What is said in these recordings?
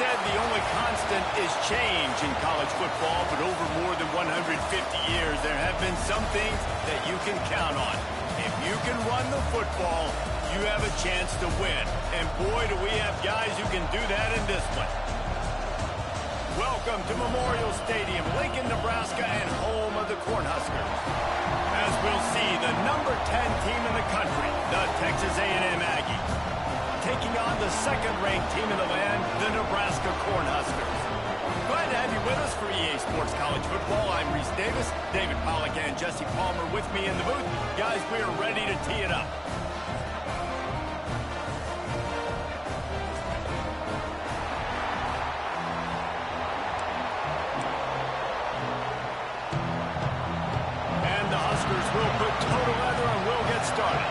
said the only constant is change in college football, but over more than 150 years, there have been some things that you can count on. If you can run the football, you have a chance to win. And boy, do we have guys who can do that in this one. Welcome to Memorial Stadium, Lincoln, Nebraska, and home of the Cornhuskers. As we'll see, the number 10 team in the country, the Texas A&M Aggies, taking on the second-ranked team in the land, the Nebraska Cornhuskers. Glad to have you with us for EA Sports College Football. I'm Reese Davis, David Pollack, and Jesse Palmer with me in the booth. Guys, we are ready to tee it up. We'll put total leather and we'll get started.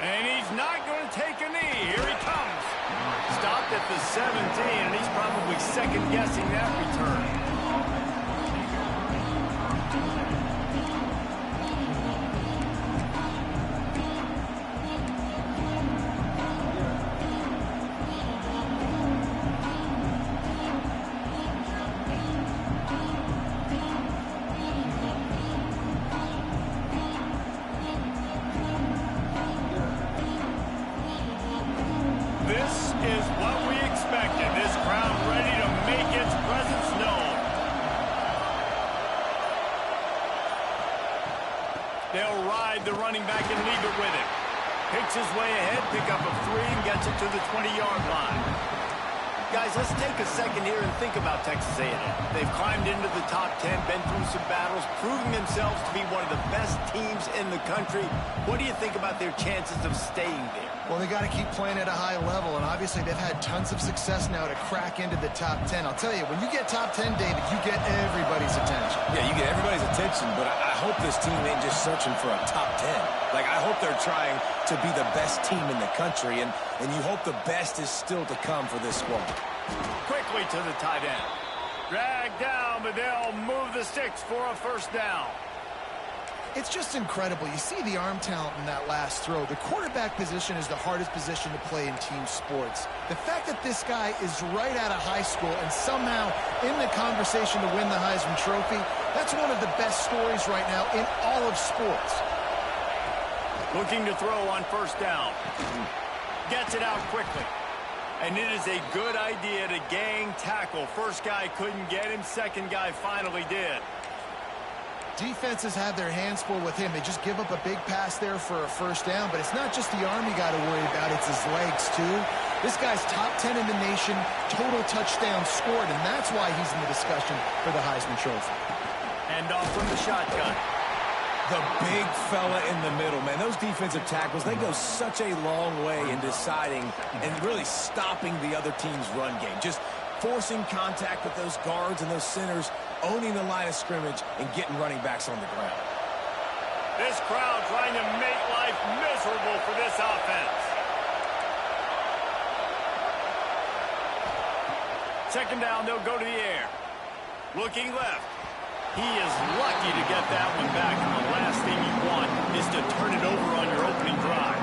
And he's not going to take a knee. Here he comes. Stopped at the 17, and he's probably second-guessing that return. They'll ride the running back and leave it with him. Picks his way ahead, pick up a 3, and gets it to the 20-yard line. Guys, let's take a second here and think about Texas A&M. They've climbed into the top 10, been through some battles, proving themselves to be one of the best teams in the country. What do you think about their chances of staying there? Well, they got to keep playing at a high level, and obviously they've had tons of success now to crack into the top 10. I'll tell you, when you get top 10, David, you get everybody's attention. Yeah, you get everybody's attention, but I hope this team ain't just searching for a top 10. Like, I hope they're trying to be the best team in the country, and you hope the best is still to come for this squad. Quickly to the tight end. Dragged down, but they'll move the sticks for a first down. It's just incredible. You see the arm talent in that last throw. The quarterback position is the hardest position to play in team sports. The fact that this guy is right out of high school and somehow in the conversation to win the Heisman Trophy, that's one of the best stories right now in all of sports. Looking to throw on first down. Gets it out quickly. And it is a good idea to gang tackle. First guy couldn't get him. Second guy finally did. Defenses have their hands full with him. They just give up a big pass there for a first down, but it's not just the arm you got to worry about, it's his legs too. This guy's top 10 in the nation, total touchdowns scored, and that's why he's in the discussion for the Heisman Trophy. And off from the shotgun. The big fella in the middle, man. Those defensive tackles, they go such a long way in deciding and really stopping the other team's run game. Just forcing contact with those guards and those centers, owning the line of scrimmage, and getting running backs on the ground. This crowd trying to make life miserable for this offense. Second down, they'll go to the air. Looking left. He is lucky to get that one back, and the last thing you want is to turn it over on your opening drive.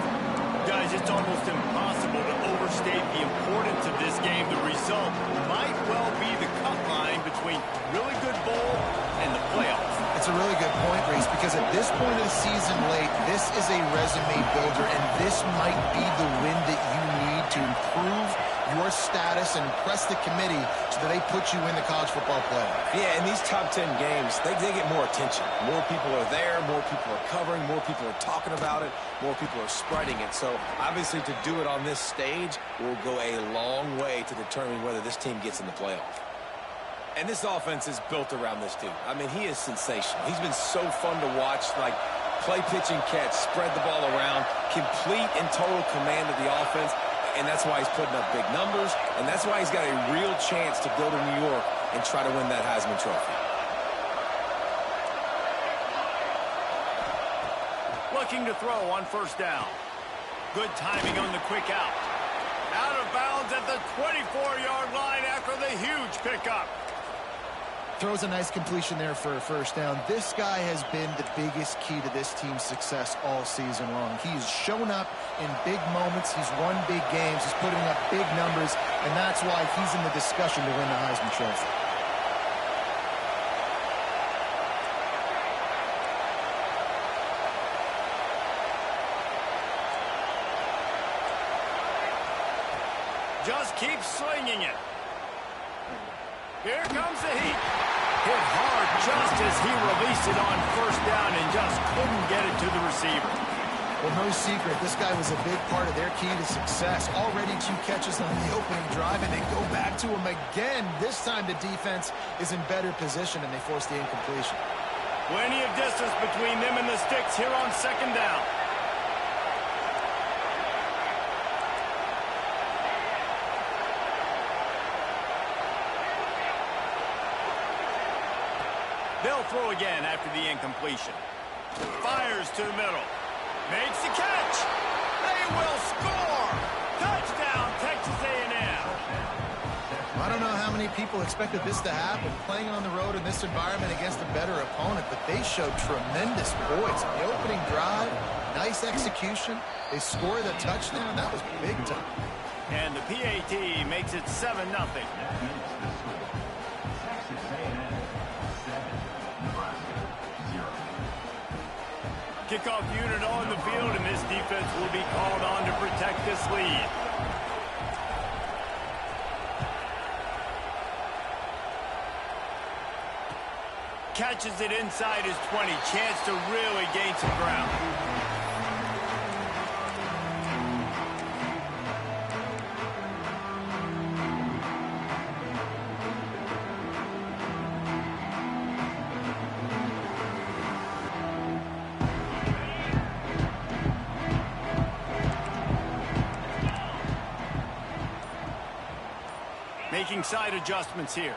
Guys, it's almost impossible to overstate the importance of this game. The result might well be the cut line between really good bowl and the playoffs. It's a really good point, Reese, because at this point of the season late, this is a resume builder, and this might be the win that you need to improve your status and impress the committee so that they put you in the college football playoff. Yeah, in these top 10 games, they get more attention. More people are there, more people are covering, more people are talking about it, more people are spreading it. So, obviously, to do it on this stage will go a long way to determine whether this team gets in the playoff. And this offense is built around this dude. I mean, he is sensational. He's been so fun to watch, like play, pitch, and catch, spread the ball around, complete and total command of the offense. And that's why he's putting up big numbers, and that's why he's got a real chance to go to New York and try to win that Heisman Trophy. Looking to throw on first down. Good timing on the quick out. Out of bounds at the 24-yard line after the huge pickup. Throws a nice completion there for a first down. This guy has been the biggest key to this team's success all season long. He's shown up in big moments. He's won big games. He's putting up big numbers, and that's why he's in the discussion to win the Heisman Trophy. Just keep slinging it. Here comes the heat. Hit hard just as he released it on first down and just couldn't get it to the receiver. Well, no secret, this guy was a big part of their key to success. Already 2 catches on the opening drive, and they go back to him again. This time the defense is in better position, and they force the incompletion. Plenty of distance between them and the sticks here on second down. They'll throw again after the incompletion. Fires to the middle. Makes the catch. They will score. Touchdown, Texas A&M. I don't know how many people expected this to happen, playing on the road in this environment against a better opponent, but they showed tremendous poise. On the opening drive, nice execution. They score the touchdown. That was big time. And the PAT makes it 7-0. Kickoff unit on the field, and this defense will be called on to protect this lead. Catches it inside his 20. Chance to really gain some ground. Making side adjustments here.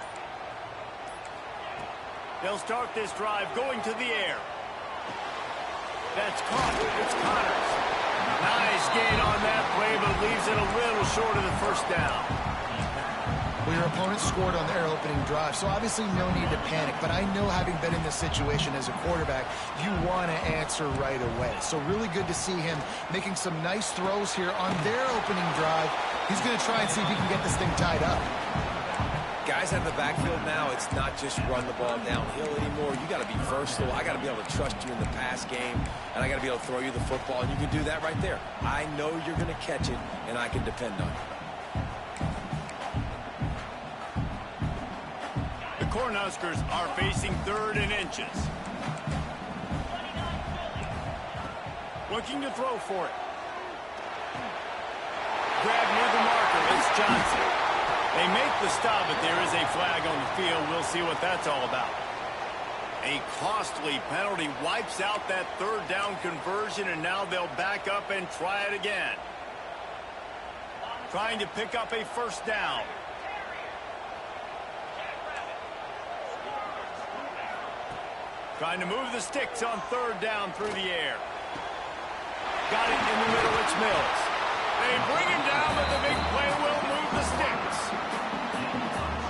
They'll start this drive going to the air. That's caught. It's Connors. Nice gain on that play, but leaves it a little short of the first down. Well, your opponent scored on their opening drive, so obviously no need to panic. But I know, having been in this situation as a quarterback, you want to answer right away. So really good to see him making some nice throws here on their opening drive. He's going to try and see if he can get this thing tied up. Guys out of the backfield now, it's not just run the ball downhill anymore. You got to be versatile. I got to be able to trust you in the pass game, and I got to be able to throw you the football, and you can do that right there. I know you're going to catch it, and I can depend on it. The Cornhuskers are facing 3rd and inches. Looking to throw for it. Grab near the marker. It's Johnson. They make the stop, but there is a flag on the field. We'll see what that's all about. A costly penalty wipes out that 3rd down conversion, and now they'll back up and try it again. Trying to pick up a first down. Trying to move the sticks on 3rd down through the air. Got it in the middle. It's Mills. They bring him down, but the big play will move the sticks.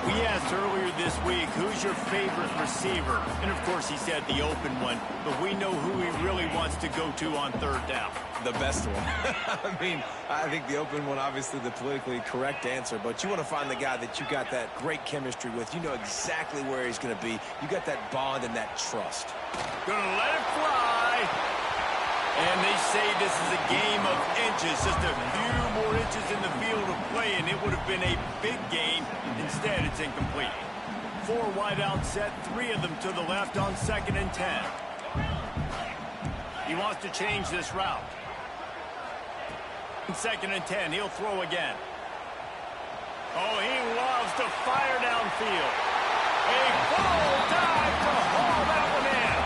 We asked earlier this week, who's your favorite receiver? And, of course, he said the open one, but we know who he really wants to go to on 3rd down. The best one. I mean, I think the open one, obviously the politically correct answer, but you want to find the guy that you got that great chemistry with. You know exactly where he's going to be. You got that bond and that trust. Gonna let it fly. And they say this is a game of inches, just a few more inches in the field of play, and it would have been a big game. Instead, it's incomplete. 4 wide out set, 3 of them to the left on 2nd and 10. He wants to change this route. 2nd and 10, he'll throw again. Oh, he loves to fire downfield. A full dive to haul that one in.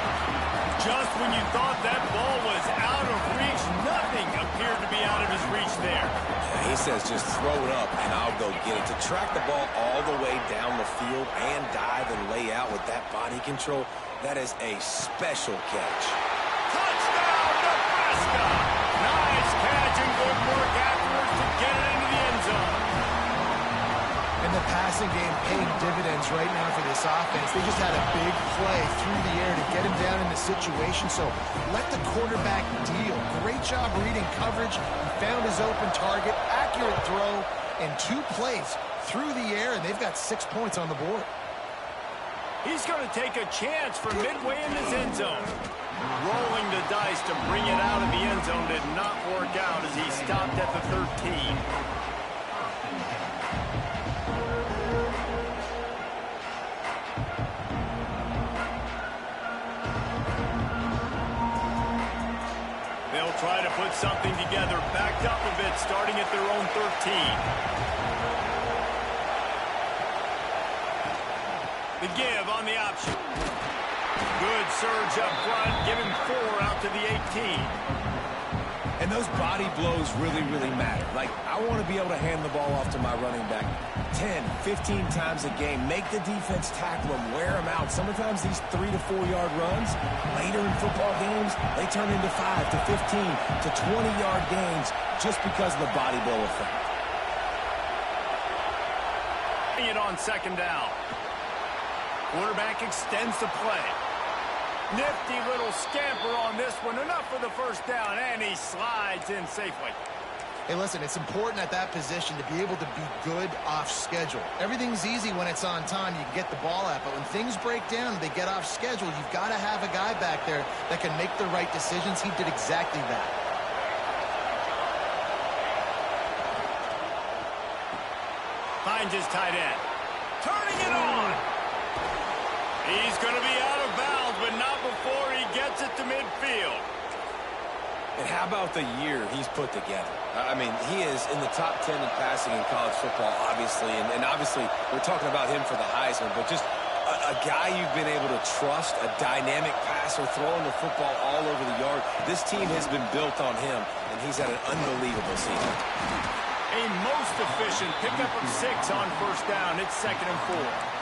Just when you thought that ball was out of reach, nothing appeared to be out of his reach there. Yeah, he says just throw it up and I'll go get it. To track the ball all the way down the field and dive and lay out with that body control, that is a special catch. Touchdown, Nebraska! Nice catch and good work afterwards to get it into the end zone. And And the passing game paying dividends right now for this offense. They just had a big play through the air to get him down in the situation. So let the quarterback deal. Great job reading coverage. He found his open target. Accurate throw in 2 plays through the air, and they've got 6 points on the board. He's going to take a chance from midway in his end zone. Rolling the dice to bring it out of the end zone did not work out as he stopped at the 13. They'll try to put something together, backed up a bit, starting at their own 13. The give on the option. Good surge up front. Give him 4 out to the 18. And those body blows really, really matter. Like, I want to be able to hand the ball off to my running back 10, 15 times a game. Make the defense tackle them, wear them out. Sometimes these 3 to 4 yard runs, later in football games, they turn into 5 to 15 to 20 yard gains just because of the body blow effect. It on second down. Quarterback extends the play. Nifty little scamper on this one. Enough for the first down, and he slides in safely. Hey, listen, it's important at that position to be able to be good off schedule. Everything's easy when it's on time. You can get the ball out, but when things break down, they get off schedule. You've got to have a guy back there that can make the right decisions. He did exactly that. Finds his tight end. Turning it on. He's going to be out of bounds, but not before he gets it to midfield. And how about the year he's put together? I mean, he is in the top 10 in passing in college football, obviously. And obviously, we're talking about him for the Heisman, but just a guy you've been able to trust, a dynamic passer, throwing the football all over the yard. This team has been built on him, and he's had an unbelievable season. A most efficient pickup of 6 on first down. It's 2nd and 4.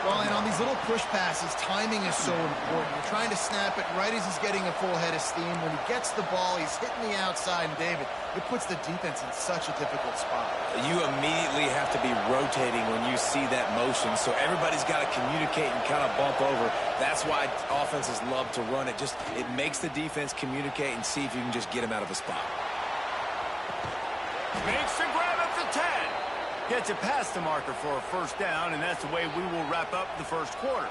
Well, and on these little push passes, timing is so important. You're trying to snap it right as he's getting a full head of steam. When he gets the ball, he's hitting the outside, and David, it puts the defense in such a difficult spot. You immediately have to be rotating when you see that motion, so everybody's got to communicate and kind of bump over. That's why offenses love to run it. It makes the defense communicate and see if you can just get him out of a spot. Makes the grab at the 10. Gets it past the marker for a first down, and that's the way we will wrap up the first quarter.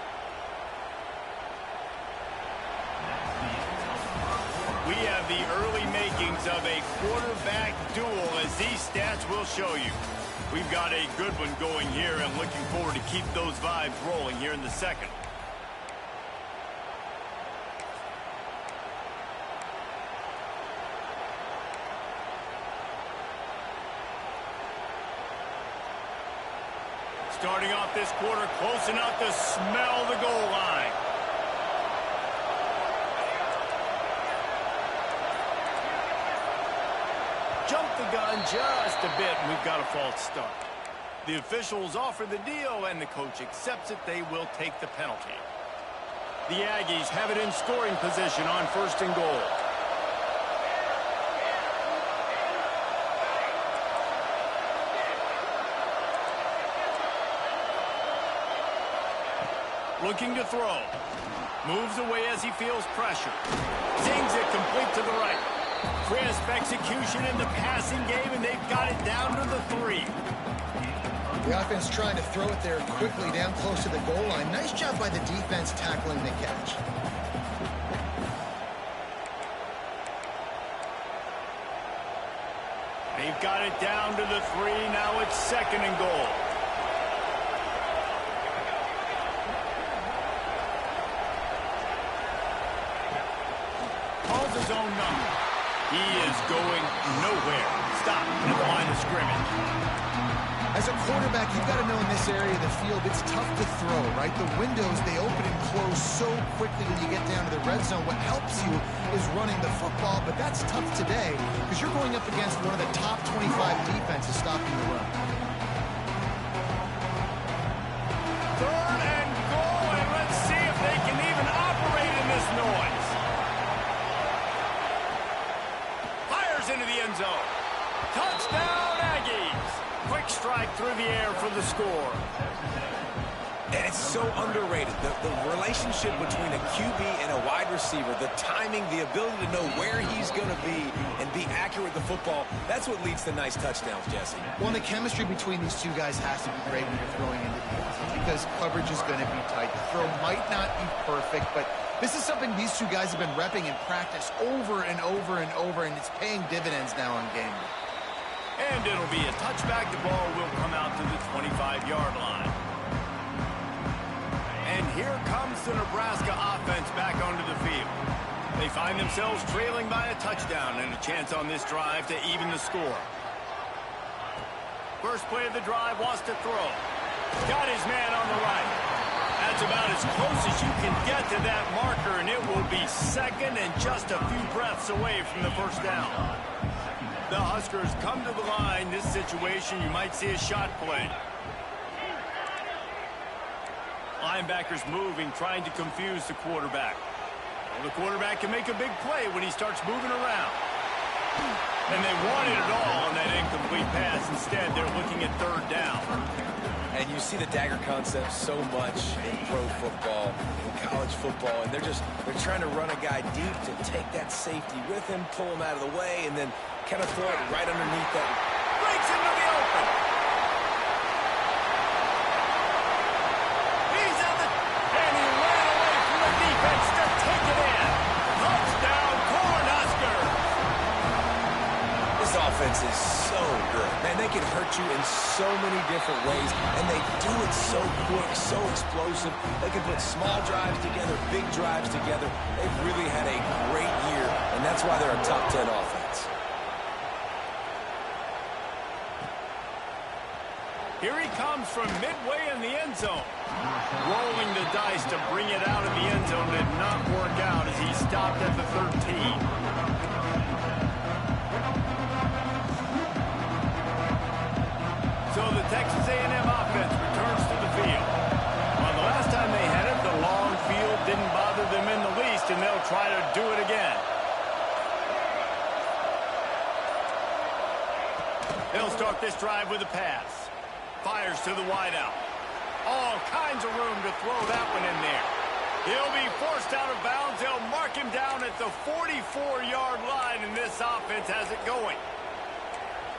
We have the early makings of a quarterback duel, as these stats will show you. We've got a good one going here, and looking forward to keep those vibes rolling here in the second. Starting off this quarter, close enough to smell the goal line. Jumped the gun just a bit, and we've got a false start. The officials offer the deal, and the coach accepts it. They will take the penalty. The Aggies have it in scoring position on 1st and goal. Looking to throw. Moves away as he feels pressure. Zings it complete to the right. Crisp execution in the passing game, and they've got it down to the 3. The offense trying to throw it there quickly down close to the goal line. Nice job by the defense tackling the catch. They've got it down to the 3. Now it's 2nd and goal. His own number. He is going nowhere. Stop at the line of scrimmage. As a quarterback, you've got to know in this area of the field, it's tough to throw, right? The windows, they open and close so quickly when you get down to the red zone. What helps you is running the football, but that's tough today because you're going up against one of the top 25 defenses stopping the run. 3rd and goal, and let's see if they can even operate in this noise. Into the end zone. Touchdown, Aggies. Quick strike through the air for the score. And it's so underrated. The relationship between a QB and a wide receiver, the timing, the ability to know where he's going to be and be accurate with the football, that's what leads to nice touchdowns, Jesse. Well, the chemistry between these two guys has to be great when you're throwing into the end zone because coverage is going to be tight. The throw might not be perfect, but this is something these two guys have been repping in practice over and over and over, and it's paying dividends now on game day. And it'll be a touchback. The ball will come out to the 25-yard line. And here comes the Nebraska offense back onto the field. They find themselves trailing by a touchdown and a chance on this drive to even the score. First play of the drive, wants to throw. Got his man on the right. That's about as close as you can get to that marker, and it will be second and just a few breaths away from the first down. The Huskers come to the line. This situation, you might see a shot play. Linebackers moving, trying to confuse the quarterback. Well, the quarterback can make a big play when he starts moving around. And they wanted it all on that incomplete pass. Instead, they're looking at third down. And you see the dagger concept so much in pro football, in college football, and they're trying to run a guy deep to take that safety with him, pull him out of the way, and then kind of throw it right underneath that. Breaks into the open. He's on the... And he ran away from the defense to take it in. Touchdown, Cornhuskers. This offense is so good. Man, they can hurt you in so many different ways, and they do it so quick, so explosive. They can put small drives together, big drives together. They've really had a great year, and that's why they're a top 10 offense. Here he comes from midway in the end zone. Rolling the dice to bring it out of the end zone did not work out as he stopped at the 13. So the Texas A&M offense returns to the field. Well, the last time they had it, the long field didn't bother them in the least, and they'll try to do it again. They'll start this drive with a pass. Fires to the wideout. All kinds of room to throw that one in there. He'll be forced out of bounds. They'll mark him down at the 44-yard line, and this offense has it going.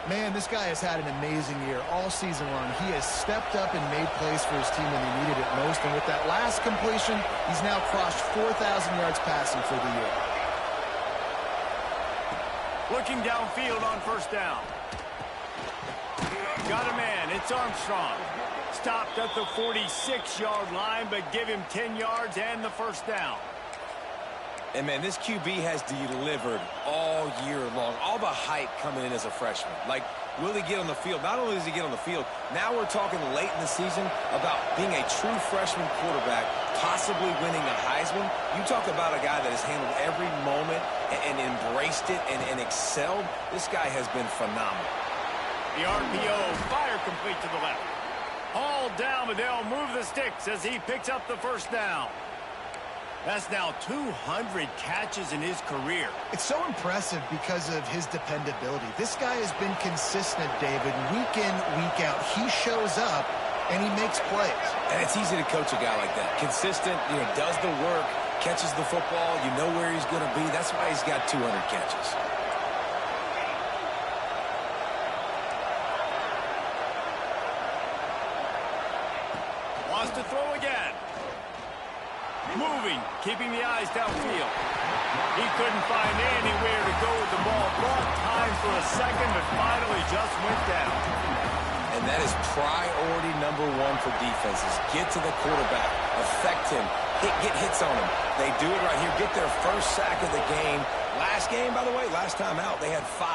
Man, this guy has had an amazing year all season long. He has stepped up and made plays for his team when he needed it most. And with that last completion, he's now crossed 4,000 yards passing for the year. Looking downfield on first down. Got a man. It's Armstrong. Stopped at the 46-yard line, but give him 10 yards and the first down. And, man, this QB has delivered all year long. All the hype coming in as a freshman. Like, will he get on the field? Not only does he get on the field, now we're talking late in the season about being a true freshman quarterback, possibly winning a Heisman. You talk about a guy that has handled every moment and embraced it and excelled. This guy has been phenomenal. The RPO, fire complete to the left. Hauled down, but they'll move the sticks as he picks up the first down. That's now 200 catches in his career. It's so impressive because of his dependability. This guy has been consistent, David, week in, week out. He shows up, and he makes plays. And it's easy to coach a guy like that. Consistent, does the work, catches the football, you know where he's going to be. That's why he's got 200 catches. Wants to throw again. Moving, keeping the eyes downfield. He couldn't find anywhere to go with the ball. Brought time for a second, but finally just went down. And that is priority number one for defenses. Get to the quarterback, affect him, get hits on him. They do it right here. Get their first sack of the game. Last game, by the way, last time out, they had 5.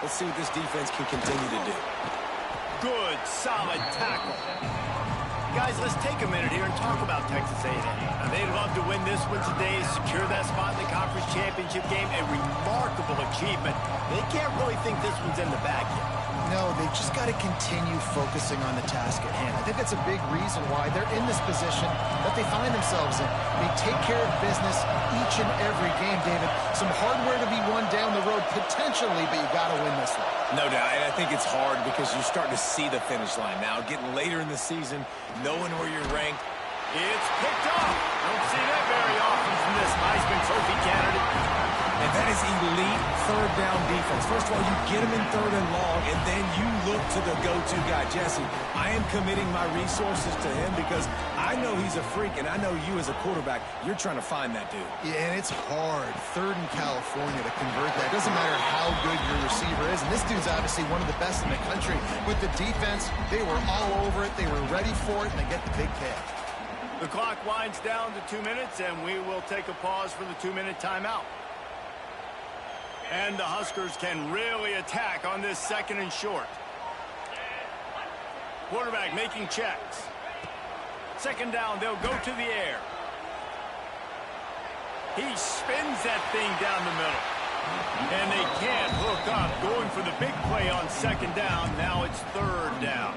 Let's see what this defense can continue to do. Good, solid tackle. Guys, let's take a minute here and talk about Texas A&M. Now, they'd love to win this one today, secure that spot in the conference championship game. A remarkable achievement. They can't really think this one's in the bag yet. No, they've just got to continue focusing on the task at hand. I think that's a big reason why they're in this position that they find themselves in. They take care of business each and every game, David. Some hardware to be won down the road potentially, but you got to win this one. No doubt, and I think it's hard because you're starting to see the finish line now. Getting later in the season, knowing where you're ranked. It's picked off. Don't see that very often from this Heisman Trophy candidate. And that is elite third down defense. First of all, you get him in third and long, and then you look to the go-to guy. Jesse, I am committing my resources to him because I know he's a freak, and I know you as a quarterback, you're trying to find that dude. Yeah, and it's hard, third in California, to convert that. It doesn't matter how good your receiver is, and this dude's obviously one of the best in the country. With the defense, they were all over it, they were ready for it, and they get the big pick. The clock winds down to 2 minutes, and we will take a pause for the 2-minute timeout. And the Huskers can really attack on this second and short. Quarterback making checks. Second down, they'll go to the air. He spins that thing down the middle. And they can't hook up. Going for the big play on second down. Now it's third down.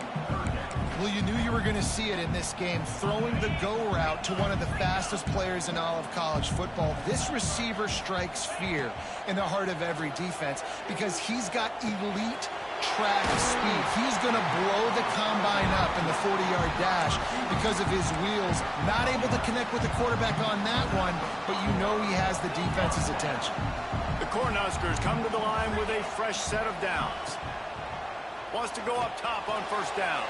Well, you knew you were going to see it in this game, throwing the go route to one of the fastest players in all of college football. This receiver strikes fear in the heart of every defense because he's got elite track speed. He's going to blow the combine up in the 40-yard dash because of his wheels. Not able to connect with the quarterback on that one, but you know he has the defense's attention. The Cornhuskers come to the line with a fresh set of downs. Wants to go up top on first down.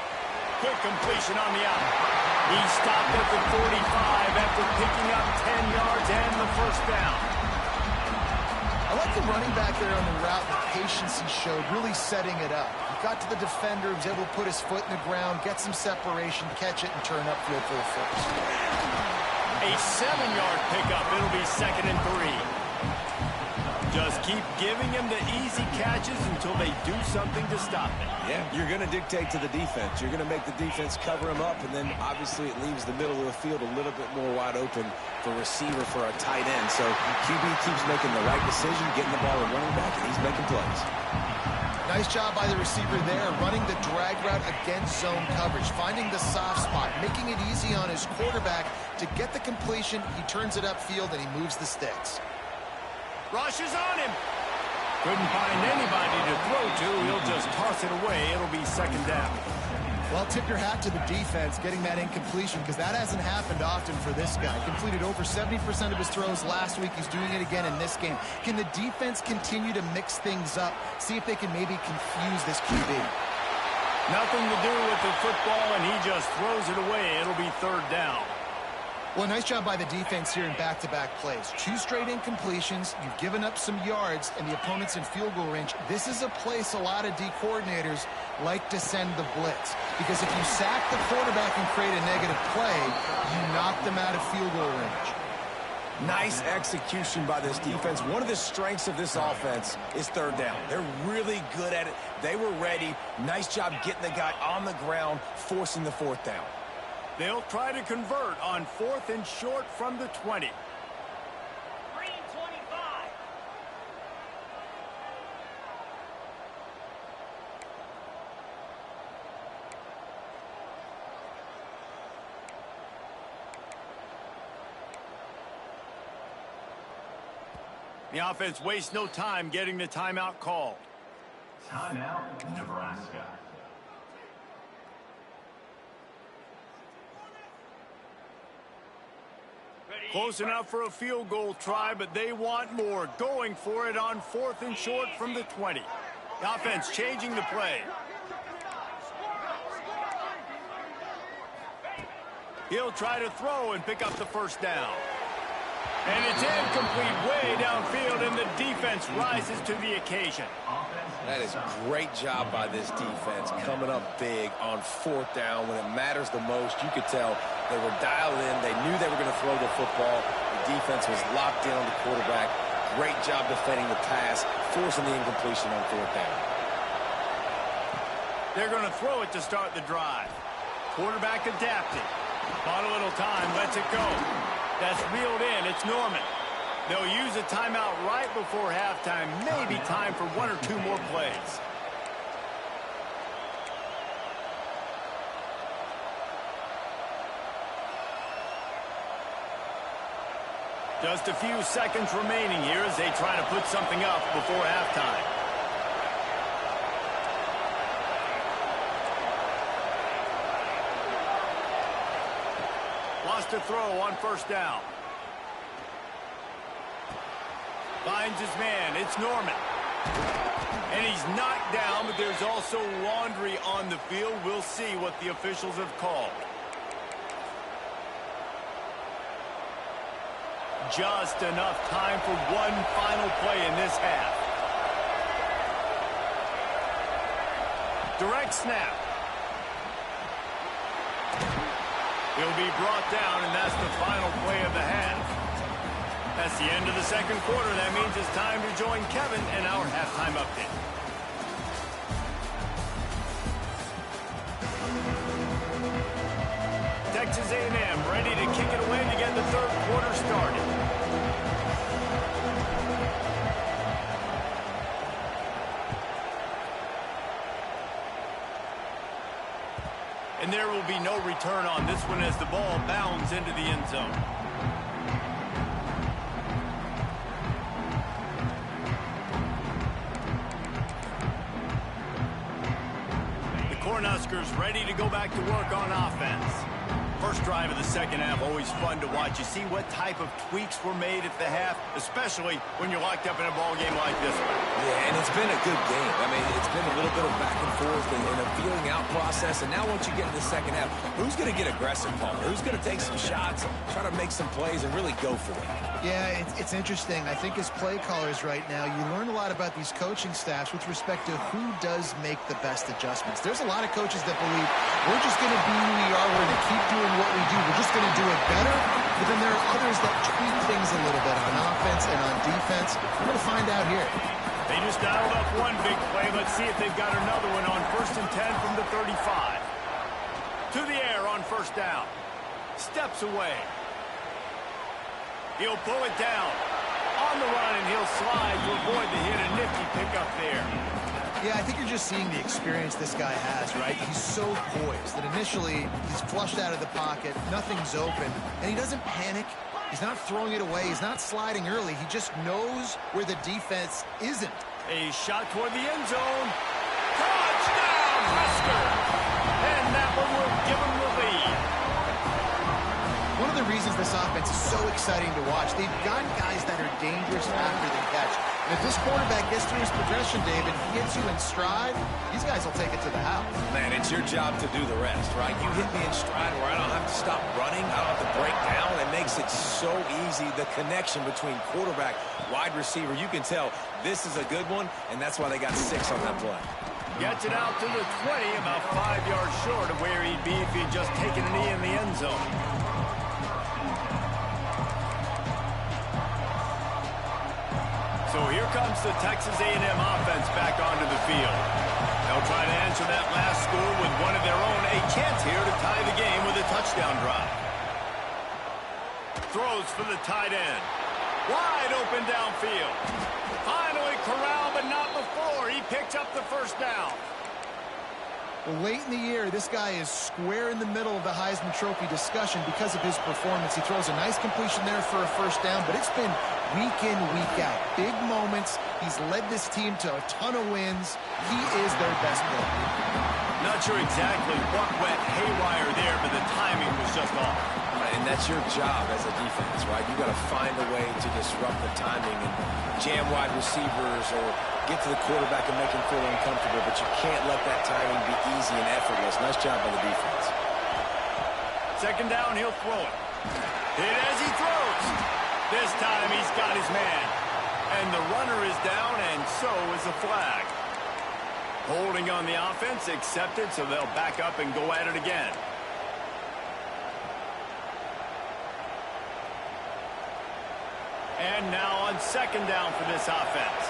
Quick completion on the out. He stopped at the 45 after picking up 10 yards and the first down. I like the running back there on the route, the patience he showed, really setting it up. He got to the defender, was able to put his foot in the ground, get some separation, catch it, and turn upfield for the first. A 7-yard pickup. It'll be 2nd and 3. Just keep giving him the easy catches until they do something to stop it. Yeah, you're going to dictate to the defense. You're going to make the defense cover him up, and then obviously it leaves the middle of the field a little bit more wide open for receiver for a tight end. So QB keeps making the right decision, getting the ball to running back, and he's making plays. Nice job by the receiver there, running the drag route against zone coverage, finding the soft spot, making it easy on his quarterback to get the completion. He turns it upfield, and he moves the sticks. Rushes on him. Couldn't find anybody to throw to. He'll just toss it away. It'll be 2nd down. Well, tip your hat to the defense getting that incompletion because that hasn't happened often for this guy. Completed over 70% of his throws last week. He's doing it again in this game. Can the defense continue to mix things up? See if they can maybe confuse this QB. Nothing to do with the football, and he just throws it away. It'll be 3rd down. Well, nice job by the defense here in back-to-back plays. 2 straight incompletions. You've given up some yards, and the opponent's in field goal range. This is a place a lot of D coordinators like to send the blitz. Because if you sack the quarterback and create a negative play, you knock them out of field goal range. Nice execution by this defense. One of the strengths of this offense is third down. They're really good at it. They were ready. Nice job getting the guy on the ground, forcing the 4th down. They'll try to convert on 4th and short from the 20. Green 25. The offense wastes no time getting the timeout called. Timeout, Nebraska. Close enough for a field goal try, but they want more. Going for it on 4th and short from the 20. The offense changing the play. He'll try to throw and pick up the first down. And it's incomplete way downfield, and the defense rises to the occasion. That is a great job by this defense, coming up big on 4th down when it matters the most. You could tell they were dialed in. They knew they were going to throw the football. The defense was locked in on the quarterback. Great job defending the pass, forcing the incompletion on 4th down. They're going to throw it to start the drive. Quarterback adapting. Bought a little time, lets it go. That's reeled in. It's Norman. They'll use a timeout right before halftime. Maybe time for 1 or 2 more plays. Just a few seconds remaining here as they try to put something up before halftime. Lost a throw on first down. Finds his man. It's Norman. And he's knocked down, but there's also laundry on the field. We'll see what the officials have called. Just enough time for one final play in this half. Direct snap. He'll be brought down, and that's the final play of the half. That's the end of the second quarter. That means it's time to join Kevin in our halftime update. Texas A&M ready to kick it away to get the third quarter started. And there will be no return on this one as the ball bounds into the end zone. The Cornhuskers ready to go back to work on offense. First drive of the second half, always fun to watch. You see what type of tweaks were made at the half, especially when you're locked up in a ball game like this one. Yeah, and it's been a good game. I mean, it's been a little bit of back and forth and a feeling out process. And now once you get in the second half, who's going to get aggressive, Paul? Who's going to take some shots, try to make some plays, and really go for it? Yeah, it's interesting. I think as play callers right now, you learn a lot about these coaching staffs with respect to who does make the best adjustments. There's a lot of coaches that believe we're just going to be who we are. We're going to keep doing what we do. We're just going to do it better. But then there are others that tweak things a little bit on offense and on defense. We're going to find out here. They just dialed up one big play. Let's see if they've got another one on 1st and 10 from the 35. To the air on first down. Steps away. He'll pull it down. On the run, and he'll slide to avoid the hit. A nifty pickup there. Yeah, I think you're just seeing the experience this guy has, right? He's so poised that initially he's flushed out of the pocket, nothing's open, and he doesn't panic. He's not throwing it away. He's not sliding early. He just knows where the defense isn't. A shot toward the end zone. Touchdown, Husker! And that one will give him the lead. One of the reasons this offense is so exciting to watch, they've got guys that are dangerous after the catch. And if this quarterback gets through his progression, David, he hits you in stride, these guys will take it to the house. Man, it's your job to do the rest, right? You hit me in stride where I don't have to stop running. I don't have to break down. It makes it so easy. The connection between quarterback, wide receiver, you can tell this is a good one, and that's why they got 6 on that play. Gets it out to the 20, about 5 yards short of where he'd be if he'd just taken a knee in the end zone. So here comes the Texas A&M offense back onto the field. They'll try to answer that last score with one of their own. A chance here to tie the game with a touchdown drive. Throws for the tight end. Wide open downfield. Finally corralled, but not before. He picked up the first down. Well, late in the year, this guy is square in the middle of the Heisman Trophy discussion because of his performance. He throws a nice completion there for a first down, but it's been week in, week out. Big moments. He's led this team to a ton of wins. He is their best player. Not sure exactly what went haywire there, but the timing was just off. And that's your job as a defense, right? You got to find a way to disrupt the timing and jam wide receivers or get to the quarterback and make him feel uncomfortable, but you can't let that timing be easy and effortless. Nice job by the defense. Second down, he'll throw it. Hit as he throws. This time he's got his man. And the runner is down, and so is the flag. Holding on the offense, accepted, so they'll back up and go at it again. And now on second down for this offense.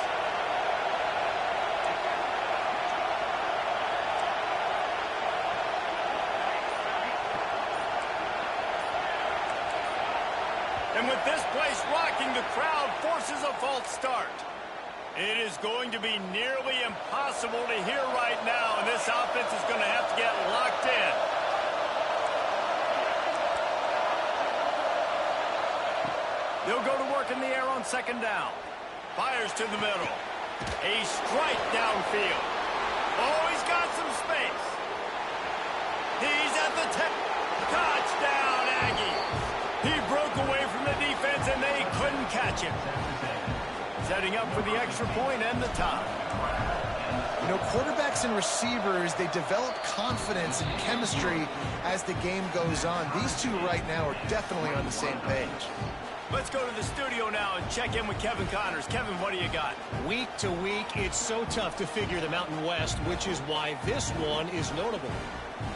And with this place rocking, the crowd forces a false start. It is going to be nearly impossible to hear right now, and this offense is going to have to get locked in. They'll go to work in the air on second down. Fires to the middle. A strike downfield. Oh, he's got some space. He's at the 10. Touchdown, Aggies. He broke away from the defense, and they couldn't catch him. Setting up for the extra point and the tie. You know, quarterbacks and receivers, they develop confidence and chemistry as the game goes on. These two right now are definitely on the same page. Let's go to the studio now and check in with Kevin Connors. Kevin, what do you got? Week to week, it's so tough to figure the Mountain West, which is why this one is notable.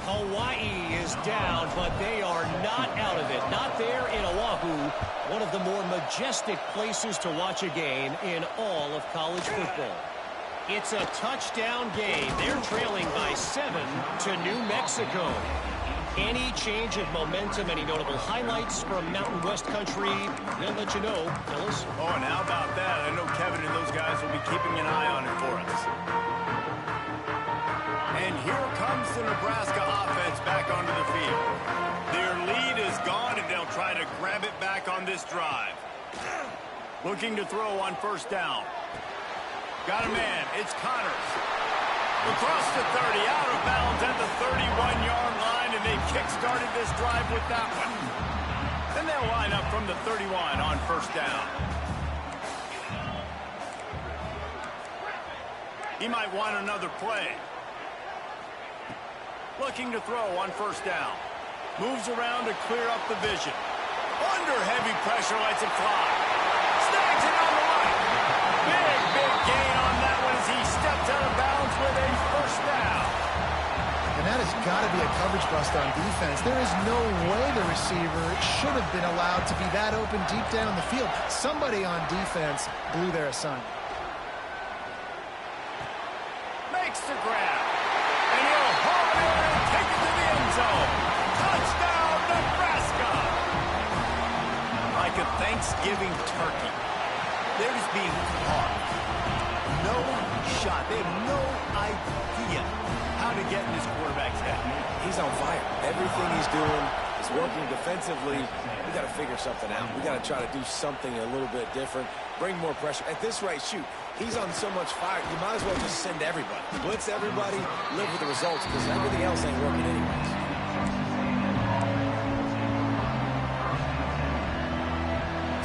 Hawaii is down, but they are not out of it. Not there in Oahu, one of the more majestic places to watch a game in all of college football. It's a touchdown game. They're trailing by 7 to New Mexico. Any change of momentum, any notable highlights from Mountain West country, they'll let you know, fellas. Oh, and how about that? I know Kevin and those guys will be keeping an eye on it for us. And here comes the Nebraska offense back onto the field. Their lead is gone, and they'll try to grab it back on this drive. Looking to throw on first down. Got a man. It's Connors. Across the 30, out of bounds at the 31-yard line, and they kick-started this drive with that one. Then they'll line up from the 31 on first down. He might want another play. Looking to throw on first down. Moves around to clear up the vision. Under heavy pressure, lets it fly. Snags it on the right. Big gain on that one as he stepped out of bounds with a first down. And that has got to be a coverage bust on defense. There is no way the receiver should have been allowed to be that open deep down the field. Somebody on defense blew their assignment. Makes the grab. And he'll haul it in and take it to the end zone. Touchdown, Nebraska! Like a Thanksgiving turkey. They're just being caught. No shot. They have no idea how to get in this quarterback's head. He's on fire. Everything he's doing is working defensively. We got to figure something out. We got to try to do something a little bit different. Bring more pressure. At this rate, shoot, he's on so much fire, you might as well just send everybody. Blitz everybody, live with the results, because everything else ain't working anyways.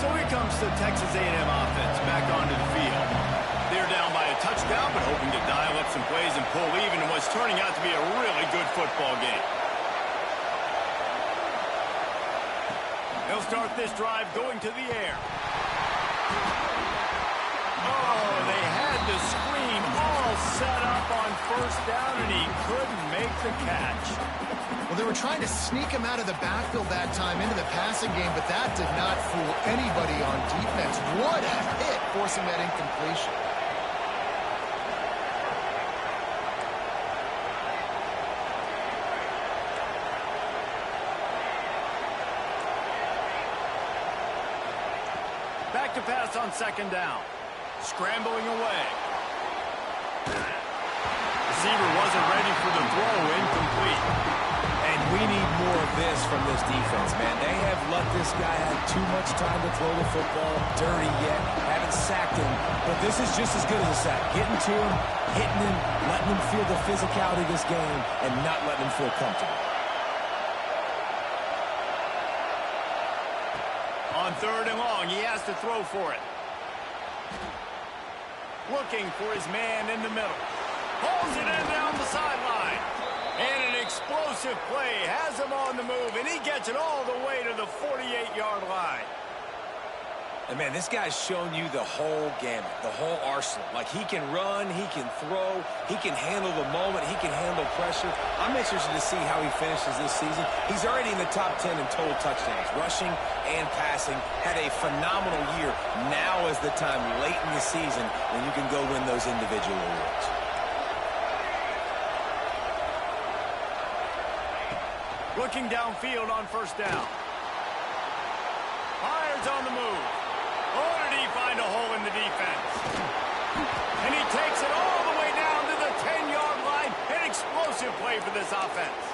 So here comes the Texas A&M offense back onto the field. They're down by a touchdown, but hoping to dial up some plays and pull even in what's turning out to be a really good football game. They'll start this drive going to the air. Oh, they had the screen all set up on first down, and he couldn't make the catch. Well, they were trying to sneak him out of the backfield that time into the passing game, but that did not fool anybody on defense. What a hit, forcing that incompletion. Back to pass on second down. Scrambling away. Receiver wasn't ready for the throw, incomplete. And we need more of this from this defense, man. They have let this guy have too much time to throw the football dirty yet. Haven't sacked him, but this is just as good as a sack. Getting to him, hitting him, letting him feel the physicality of this game, and not letting him feel comfortable. On third and long, he has to throw for it. Looking for his man in the middle. Pulls it in down the sideline. And an explosive play has him on the move, and he gets it all the way to the 48-yard line. And, man, this guy's shown you the whole gamut, the whole arsenal. Like, he can run, he can throw, he can handle the moment, he can handle pressure. I'm interested to see how he finishes this season. He's already in the top 10 in total touchdowns, rushing and passing. Had a phenomenal year. Now is the time late in the season when you can go win those individual awards. Looking downfield on first down. Fires on the move. Oh, did he find a hole in the defense? And he takes it all the way down to the 10-yard line. An explosive play for this offense.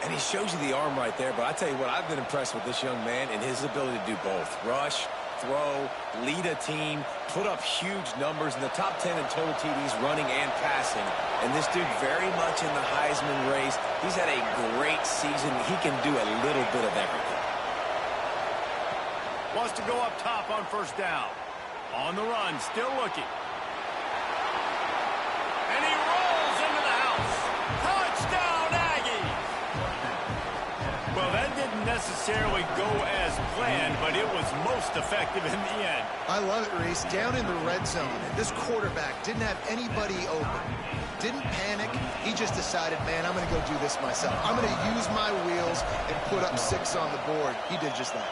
And he shows you the arm right there, but I tell you what, I've been impressed with this young man and his ability to do both. Rush, throw, lead a team, put up huge numbers in the top 10 in total TDs running and passing. And this dude very much in the Heisman race. He's had a great season. He can do a little bit of everything. Wants to go up top on first down. On the run, still looking. And he rolls into the house. Touchdown, Aggies! Well, that didn't necessarily go as planned, but it was most effective in the end. I love it, Reese. Down in the red zone, this quarterback didn't have anybody open. Didn't panic. He just decided, man, I'm going to go do this myself. I'm going to use my wheels and put up 6 on the board. He did just that.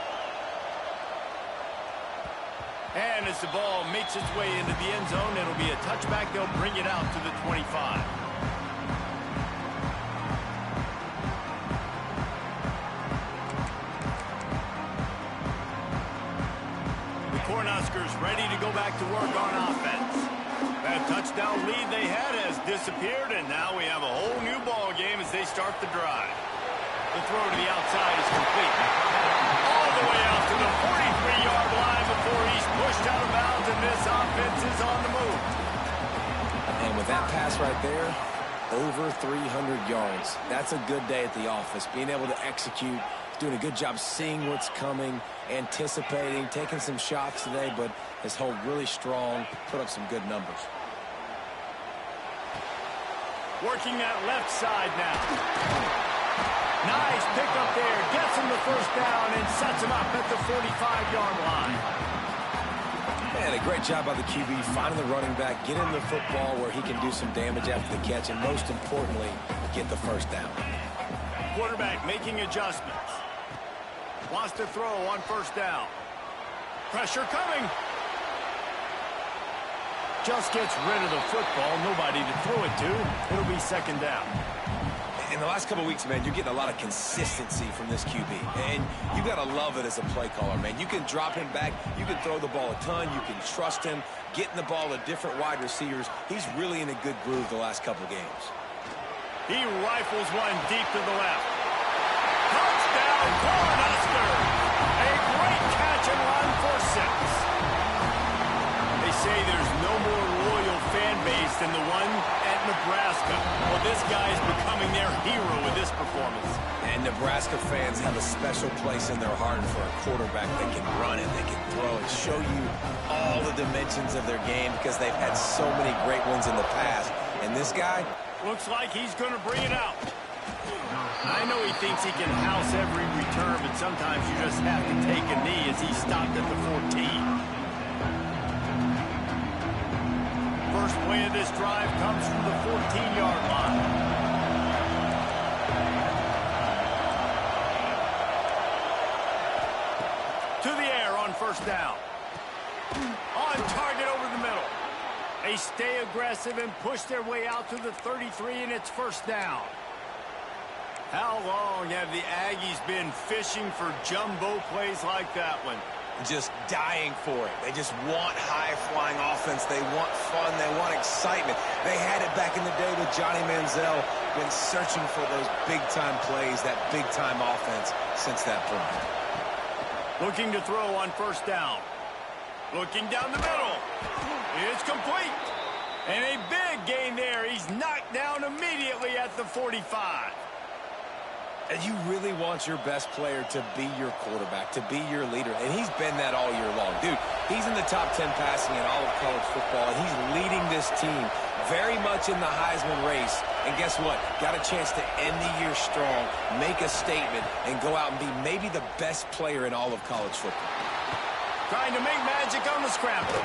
And as the ball makes its way into the end zone, it'll be a touchback. They'll bring it out to the 25. The Cornhuskers ready to go back to work on offense. That touchdown lead they had has disappeared, and now we have a whole new ball game as they start the drive. The throw to the outside is complete. All the way out to the 43-yard line before he's pushed out of bounds, and this offense is on the move. And with that pass right there, over 300 yards. That's a good day at the office. Being able to execute, doing a good job seeing what's coming, anticipating, taking some shots today, but has held really strong, put up some good numbers. Working that left side now. Nice pickup there. Gets him the first down and sets him up at the 45-yard line. Man, a great job by the QB finding the running back, getting the football where he can do some damage after the catch, and most importantly, get the first down. Quarterback making adjustments. Wants to throw on first down. Pressure coming. Just gets rid of the football. Nobody to throw it to. It'll be second down. In the last couple of weeks, man, you're getting a lot of consistency from this QB. And you got to love it as a play caller, man. You can drop him back. You can throw the ball a ton. You can trust him. Getting the ball to different wide receivers. He's really in a good groove the last couple of games. He rifles one deep to the left. Touchdown, Cornhuskers! A great catch and run for 6. They say there's no more loyal fan base than the one at Nebraska. Well, this guy's becoming their hero with this performance. And Nebraska fans have a special place in their heart for a quarterback that can run it, they can throw it, show you all the dimensions of their game because they've had so many great ones in the past. And this guy looks like he's going to bring it out. I know he thinks he can house every return, but sometimes you just have to take a knee as he stopped at the 14. First play of this drive comes from the 14-yard line. To the air on first down. On target over the middle. They stay aggressive and push their way out to the 33, and it's first down. How long have the Aggies been fishing for jumbo plays like that one? just dying for it. They just want high-flying offense. They want fun. They want excitement. They had it back in the day with Johnny Manziel. Been searching for those big-time plays, that big-time offense since that point. Looking to throw on first down. Looking down the middle. It's complete. And a big gain there. He's knocked down immediately at the 45. And you really want your best player to be your quarterback, to be your leader. And he's been that all year long. Dude, he's in the top 10 passing in all of college football, and he's leading this team very much in the Heisman race. And guess what? Got a chance to end the year strong, make a statement, and go out and be maybe the best player in all of college football. Trying to make magic on the scramble.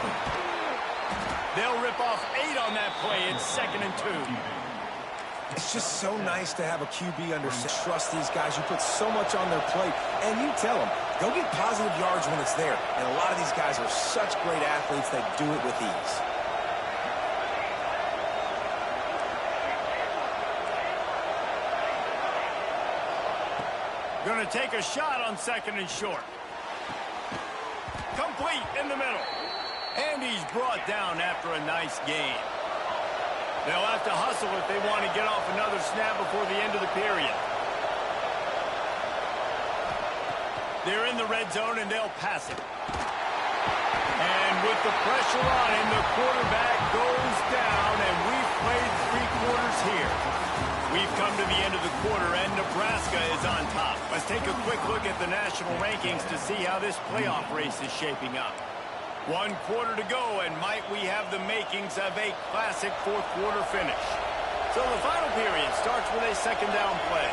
They'll rip off 8 on that play. It's 2nd and 2. It's just so nice to have a QB under trust these guys. You put so much on their plate, and you tell them, go get positive yards when it's there. And a lot of these guys are such great athletes that do it with ease. Going to take a shot on 2nd and short. Complete in the middle. And he's brought down after a nice gain. They'll have to hustle if they want to get off another snap before the end of the period. They're in the red zone, and they'll pass it. And with the pressure on him, the quarterback goes down, and we've played 3 quarters here. We've come to the end of the quarter, and Nebraska is on top. Let's take a quick look at the national rankings to see how this playoff race is shaping up. 1 quarter to go, and might we have the makings of a classic 4th quarter finish. So the final period starts with a 2nd down play.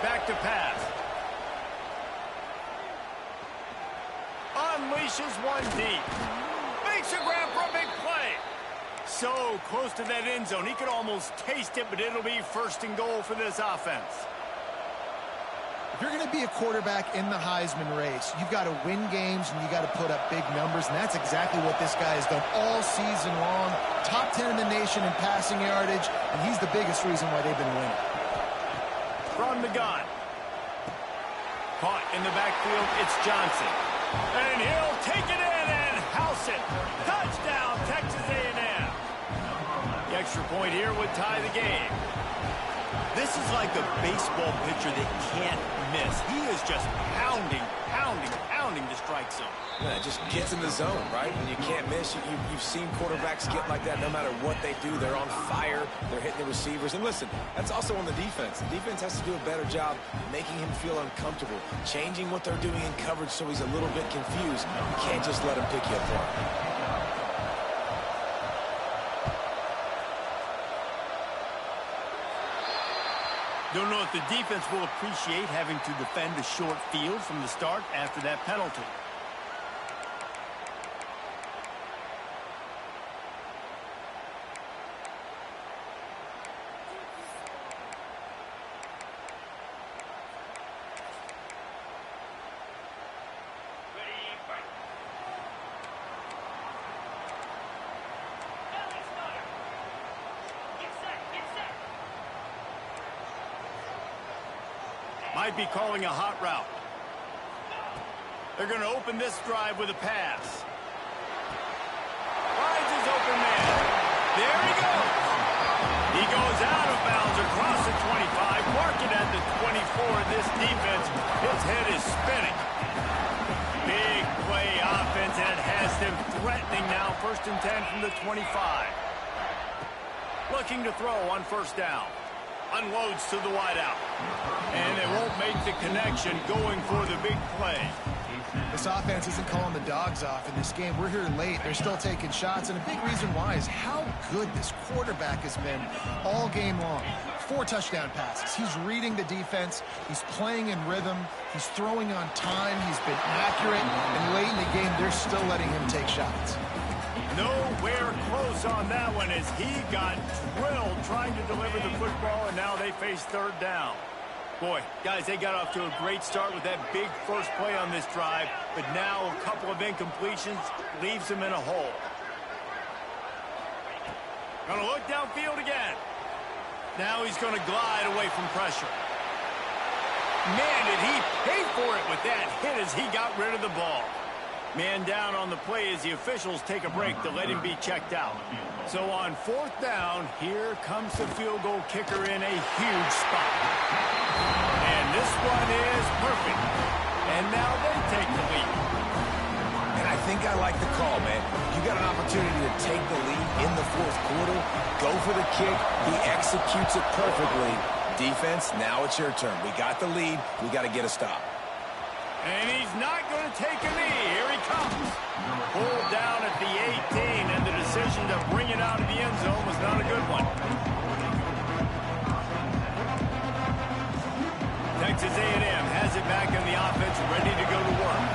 Back to pass. Unleashes one deep. Makes a grab for a big play. So close to that end zone. He could almost taste it, but it'll be 1st and goal for this offense. If you're going to be a quarterback in the Heisman race, you've got to win games and you got to put up big numbers, and that's exactly what this guy has done all season long. Top 10 in the nation in passing yardage, and he's the biggest reason why they've been winning. From the gun. Caught in the backfield, it's Johnson. And he'll take it in and house it. Touchdown, Texas A&M. The extra point here would tie the game. This is like a baseball pitcher that can't miss. He is just pounding the strike zone. Yeah, it just gets in the zone, right? And you can't miss. You've seen quarterbacks get like that no matter what they do. They're on fire. They're hitting the receivers. And listen, that's also on the defense. The defense has to do a better job making him feel uncomfortable, changing what they're doing in coverage so he's a little bit confused. You can't just let him pick you apart. Don't know if the defense will appreciate having to defend a short field from the start after that penalty. Might be calling a hot route. They're going to open this drive with a pass. Finds his open man. There he goes. He goes out of bounds across the 25, marking at the 24. This defense, his head is spinning. Big play offense, and it has them threatening now. 1st and 10 from the 25. Looking to throw on 1st down. Unloads to the wideout. And they won't make the connection going for the big play. This offense isn't calling the dogs off in this game. We're here late. They're still taking shots, and a big reason why is how good this quarterback has been all game long. 4 touchdown passes. He's reading the defense. He's playing in rhythm. He's throwing on time. He's been accurate. And late in the game, they're still letting him take shots. Nowhere close on that one as he got drilled trying to deliver the football, and now they face 3rd down. Boy, guys, they got off to a great start with that big first play on this drive, but now a couple of incompletions leaves them in a hole. Gonna look downfield again. Now he's gonna glide away from pressure. Man, did he pay for it with that hit as he got rid of the ball. Man down on the play as the officials take a break to let him be checked out. So on 4th down, here comes the field goal kicker in a huge spot. And this one is perfect. And now they take the lead. And I think I like the call, man. You got an opportunity to take the lead in the 4th quarter. Go for the kick. He executes it perfectly. Defense, now it's your turn. We got the lead. We got to get a stop. And he's not going to take a knee. Here he comes. Pulled down at the 18, and the decision to bring it out of the end zone was not a good one. Texas A&M has it back on the offense, ready to go to work.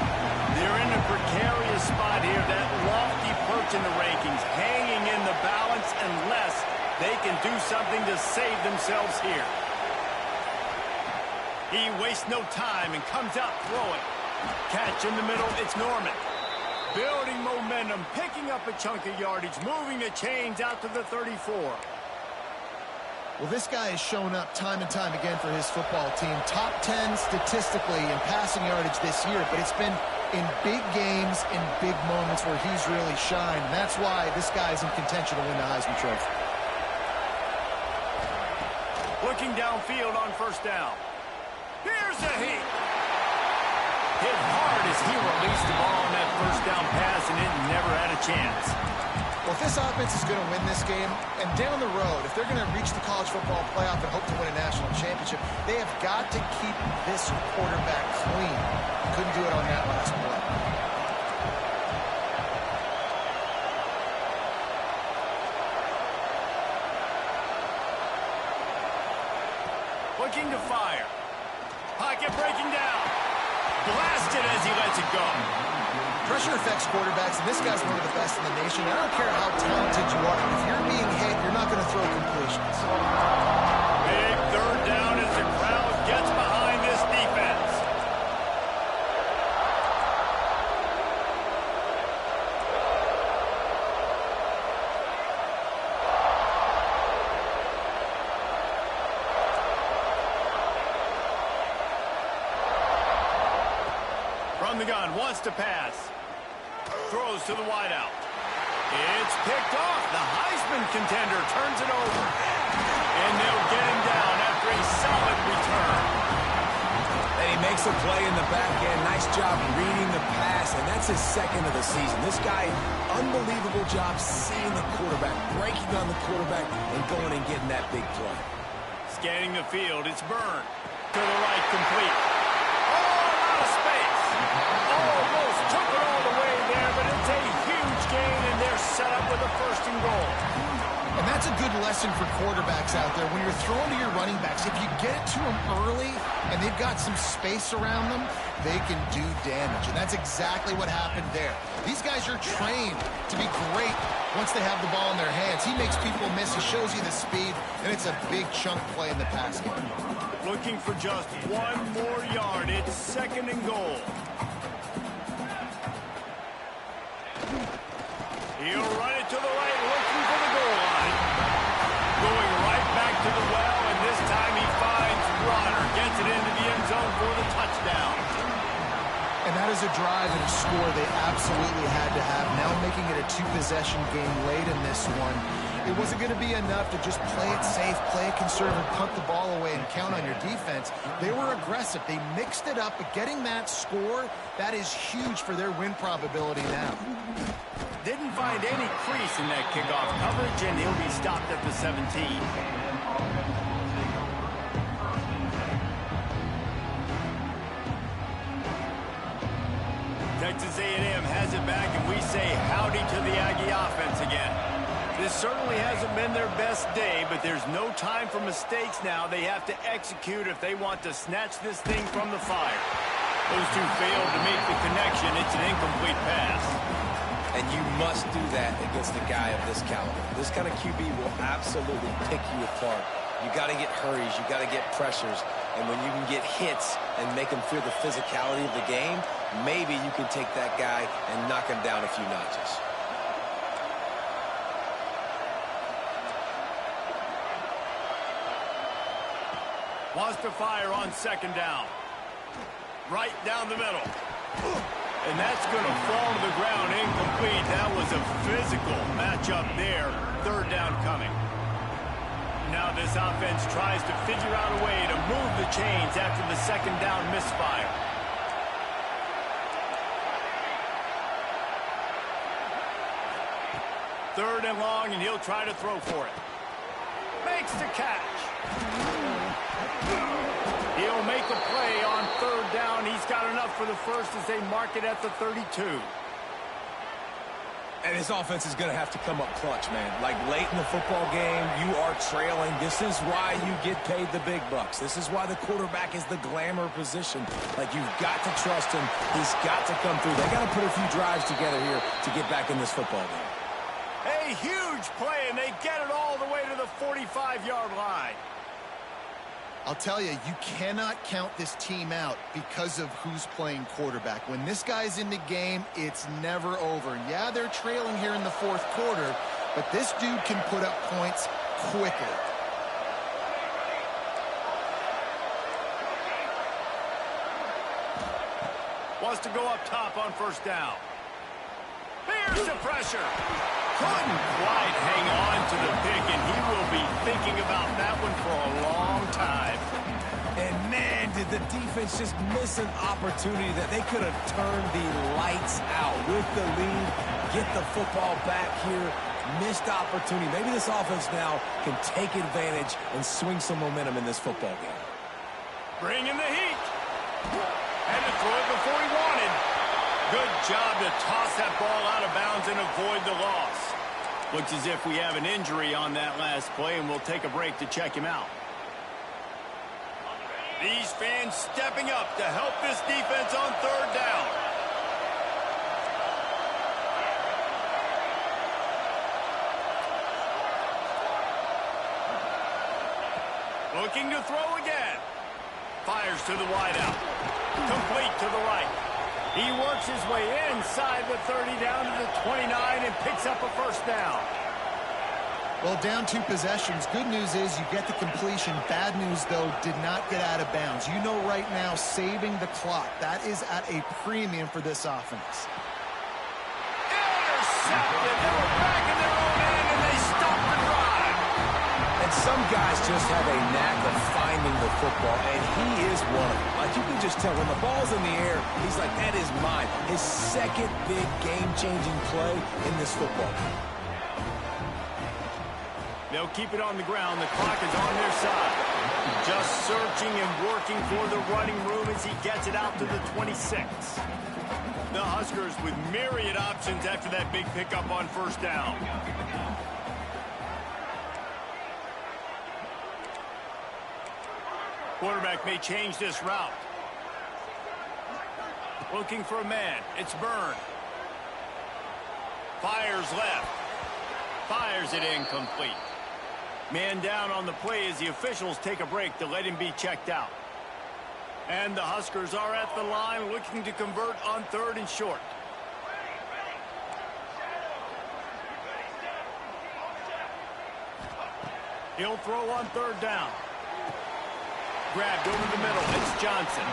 They're in a precarious spot here, that lofty perch in the rankings, hanging in the balance unless they can do something to save themselves here. He wastes no time and comes out throwing. Catch in the middle, it's Norman. Building momentum, picking up a chunk of yardage, moving the chains out to the 34. Well, this guy has shown up time and time again for his football team. Top 10 statistically in passing yardage this year, but it's been in big games, in big moments where he's really shined. And that's why this guy's in contention to win the Heisman Trophy. Looking downfield on first down. Here's a hit. Hit hard as he released the ball on that first down pass, and it never had a chance. Well, if this offense is going to win this game, and down the road, if they're going to reach the college football playoff and hope to win a national championship, they have got to keep this quarterback clean. Couldn't do it on that last play. Looking to fire. Pocket breaking down. Blasted as he lets it go. Pressure affects quarterbacks, and this guy's one of the best in the nation. I don't care how talented you are. If you're being hit, you're not going to throw completions. Big third down as the crowd gets behind this defense. From the gun, wants to pass. Throws to the wideout. It's picked off. The Heisman contender turns it over. And they'll get him down after a solid return. And he makes a play in the back end. Nice job reading the pass, and that's his second of the season. This guy, unbelievable job seeing the quarterback, breaking on the quarterback, and going and getting that big play. Scanning the field, it's Byrne. To the right, complete. Oh, out of space. Almost took it all the way there, but it's a huge gain, and they're set up with a first and goal. And that's a good lesson for quarterbacks out there. When you're throwing to your running backs, if you get it to them early and they've got some space around them, they can do damage. And that's exactly what happened there. These guys are trained to be great once they have the ball in their hands. He makes people miss. He shows you the speed, and it's a big chunk play in the pass game. Looking for just one more yard. It's second and goal. He'll run it to the right, looking for the goal line. Going right back to the well, and this time he finds Rodder. Gets it into the end zone for the touchdown. And that is a drive and a score they absolutely had to have. Now making it a two-possession game late in this one. It wasn't going to be enough to just play it safe, play it conservative, punt the ball away, and count on your defense. They were aggressive. They mixed it up, but getting that score, that is huge for their win probability now. Didn't find any crease in that kickoff coverage, and he'll be stopped at the 17. Texas A&M has it back, and we say howdy to the Aggie offense again. This certainly hasn't been their best day, but there's no time for mistakes now. They have to execute if they want to snatch this thing from the fire. Those two failed to make the connection. It's an incomplete pass. And you must do that against a guy of this caliber. This kind of QB will absolutely pick you apart. You got to get hurries. You got to get pressures. And when you can get hits and make him feel the physicality of the game, maybe you can take that guy and knock him down a few notches. Wants to fire on second down. Right down the middle. And that's going to fall to the ground incomplete. That was a physical matchup there. Third down coming. Now this offense tries to figure out a way to move the chains after the second down misfire. Third and long, and he'll try to throw for it. Makes the catch. He'll make a play on third down. He's got enough for the first as they mark it at the 32. And his offense is going to have to come up clutch, man. Like late in the football game, you are trailing. This is why you get paid the big bucks. This is why the quarterback is the glamour position. Like, you've got to trust him. He's got to come through. They got to put a few drives together here to get back in this football game. A huge play, and they get it all the way to the 45-yard line. I'll tell you, you cannot count this team out because of who's playing quarterback. When this guy's in the game, it's never over. Yeah, they're trailing here in the fourth quarter, but this dude can put up points quickly. Wants to go up top on first down. Here's the pressure. Couldn't quite hang on to the pick, and he will be thinking about that one for a long time. And man, did the defense just miss an opportunity that they could have turned the lights out with the lead, get the football back here. Missed opportunity. Maybe this offense now can take advantage and swing some momentum in this football game. Bring in the heat. Had to throw it before he wanted. Good job to toss that ball out of bounds and avoid the loss. Looks as if we have an injury on that last play, and we'll take a break to check him out. These fans stepping up to help this defense on third down. Looking to throw again. Fires to the wideout. Complete to the right. He works his way inside the 30 down to the 29 and picks up a first down. Well, down 2 possessions. Good news is you get the completion. Bad news, though, did not get out of bounds. You know right now, saving the clock. That is at a premium for this offense. Intercepted. They were back in their own end, and they stopped the drive. And some guys just have a knack of finding the football, and he is one of them. Like, you can just tell when the ball's in the air, he's like, that is mine. His second big game-changing play in this football game. They'll keep it on the ground. The clock is on their side. Just searching and working for the running room as he gets it out to the 26. The Huskers with myriad options after that big pickup on first down. Quarterback may change this route. Looking for a man. It's Byrne. Fires left. Fires it incomplete. Man down on the play as the officials take a break to let him be checked out. And the Huskers are at the line looking to convert on third and short. He'll throw on third down. Grabbed over the middle. It's Johnson.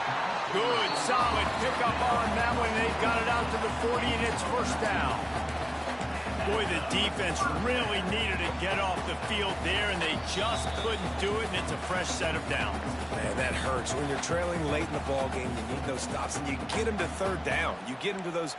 Good, solid pickup on that one. They've got it out to the 40, and it's first down. Boy, the defense really needed to get off the field there, and they just couldn't do it, and it's a fresh set of downs. Man, that hurts. When you're trailing late in the ball game, you need those stops, and you get them to third down. You get them to those